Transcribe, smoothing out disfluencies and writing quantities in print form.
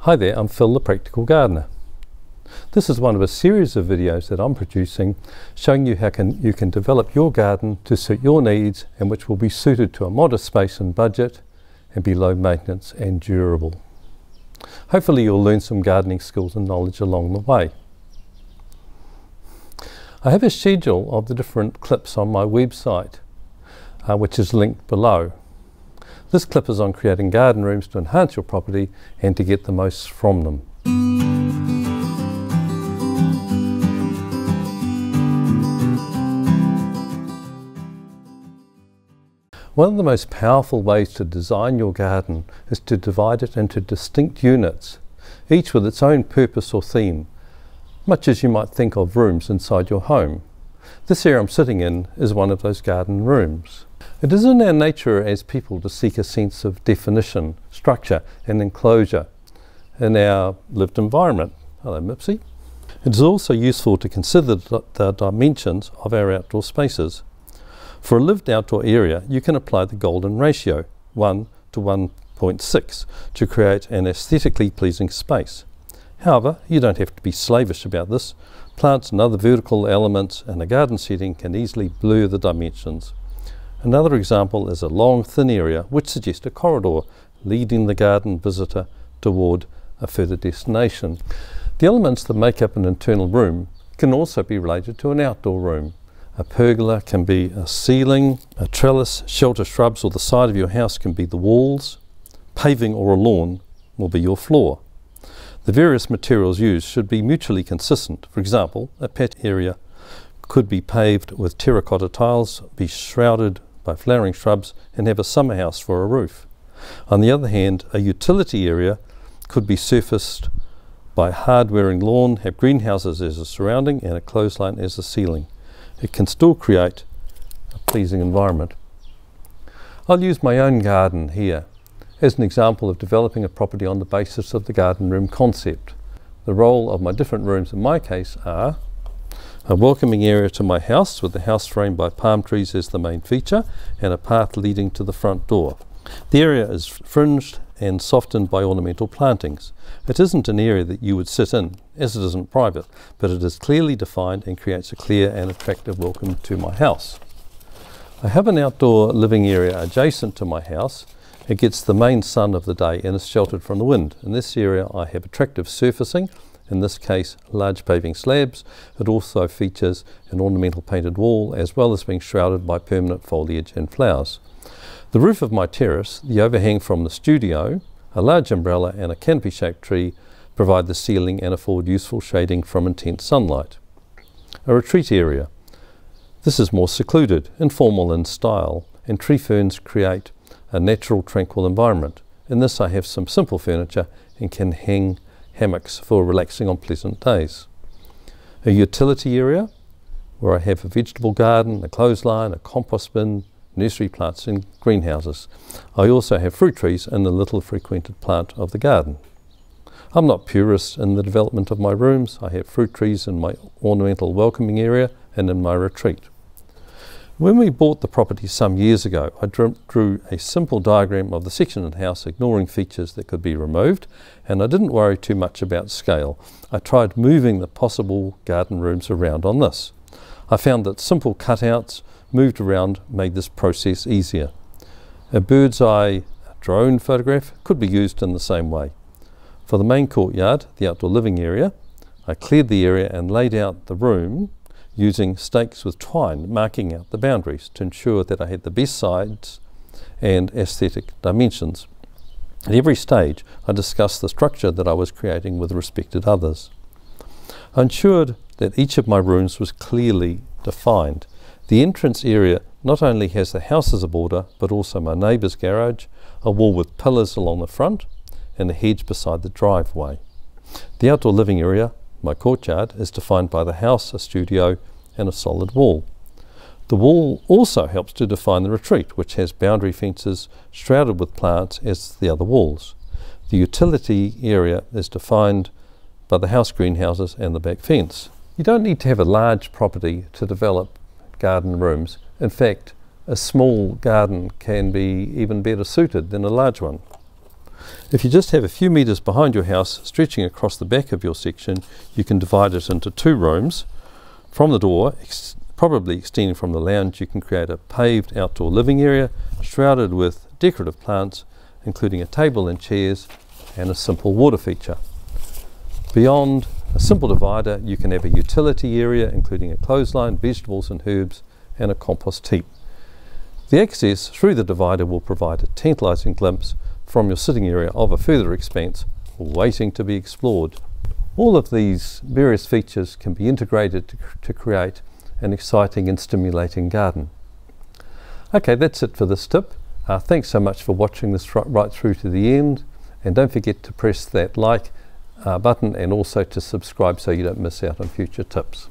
Hi there, I'm Phil the Practical Gardener. This is one of a series of videos that I'm producing showing you how you can develop your garden to suit your needs and which will be suited to a modest space and budget and be low maintenance and durable. Hopefully you'll learn some gardening skills and knowledge along the way. I have a schedule of the different clips on my website which is linked below. This clip is on creating garden rooms to enhance your property and to get the most from them. One of the most powerful ways to design your garden is to divide it into distinct units, each with its own purpose or theme, much as you might think of rooms inside your home. This area I'm sitting in is one of those garden rooms. It is in our nature as people to seek a sense of definition, structure and enclosure in our lived environment. Hello Mipsy. It is also useful to consider the dimensions of our outdoor spaces. For a lived outdoor area, you can apply the golden ratio, 1 to 1.6, to create an aesthetically pleasing space. However, you don't have to be slavish about this. Plants and other vertical elements in a garden setting can easily blur the dimensions. Another example is a long, thin area which suggests a corridor leading the garden visitor toward a further destination. The elements that make up an internal room can also be related to an outdoor room. A pergola can be a ceiling, a trellis, shelter shrubs or the side of your house can be the walls, paving or a lawn will be your floor. The various materials used should be mutually consistent. For example, a patio area could be paved with terracotta tiles, be shrouded by flowering shrubs and have a summer house for a roof. On the other hand, a utility area could be surfaced by hard-wearing lawn, have greenhouses as a surrounding and a clothesline as a ceiling. It can still create a pleasing environment. I'll use my own garden here as an example of developing a property on the basis of the garden room concept. The role of my different rooms in my case are a welcoming area to my house with the house framed by palm trees as the main feature and a path leading to the front door. The area is fringed and softened by ornamental plantings. It isn't an area that you would sit in, as it isn't private, but it is clearly defined and creates a clear and attractive welcome to my house. I have an outdoor living area adjacent to my house. It gets the main sun of the day and is sheltered from the wind. In this area I have attractive surfacing, in this case large paving slabs. It also features an ornamental painted wall as well as being shrouded by permanent foliage and flowers. The roof of my terrace, the overhang from the studio, a large umbrella and a canopy shaped tree provide the ceiling and afford useful shading from intense sunlight. A retreat area. This is more secluded, informal in style, and tree ferns create a natural tranquil environment. In this I have some simple furniture and can hang hammocks for relaxing on pleasant days. A utility area where I have a vegetable garden, a clothesline, a compost bin, nursery plants and greenhouses. I also have fruit trees and the little frequented plant of the garden. I'm not purist in the development of my rooms. I have fruit trees in my ornamental welcoming area and in my retreat. When we bought the property some years ago, I drew a simple diagram of the section of the house, ignoring features that could be removed, and I didn't worry too much about scale. I tried moving the possible garden rooms around on this. I found that simple cutouts moved around made this process easier. A bird's eye drone photograph could be used in the same way. For the main courtyard, the outdoor living area, I cleared the area and laid out the room using stakes with twine, marking out the boundaries to ensure that I had the best sides and aesthetic dimensions. At every stage, I discussed the structure that I was creating with respected others. I ensured that each of my rooms was clearly defined. The entrance area not only has the house as a border, but also my neighbour's garage, a wall with pillars along the front, and a hedge beside the driveway. The outdoor living area, my courtyard, is defined by the house, a studio and a solid wall. The wall also helps to define the retreat, which has boundary fences shrouded with plants as the other walls. The utility area is defined by the house greenhouses and the back fence. You don't need to have a large property to develop garden rooms. In fact, a small garden can be even better suited than a large one. If you just have a few metres behind your house stretching across the back of your section, you can divide it into 2 rooms. From the door, probably extending from the lounge, you can create a paved outdoor living area shrouded with decorative plants, including a table and chairs and a simple water feature. Beyond a simple divider, you can have a utility area including a clothesline, vegetables and herbs, and a compost heap. The access through the divider will provide a tantalising glimpse from your sitting area of a further expanse waiting to be explored. All of these various features can be integrated to create an exciting and stimulating garden. Okay, that's it for this tip. Thanks so much for watching this right through to the end, and don't forget to press that like button and also to subscribe so you don't miss out on future tips.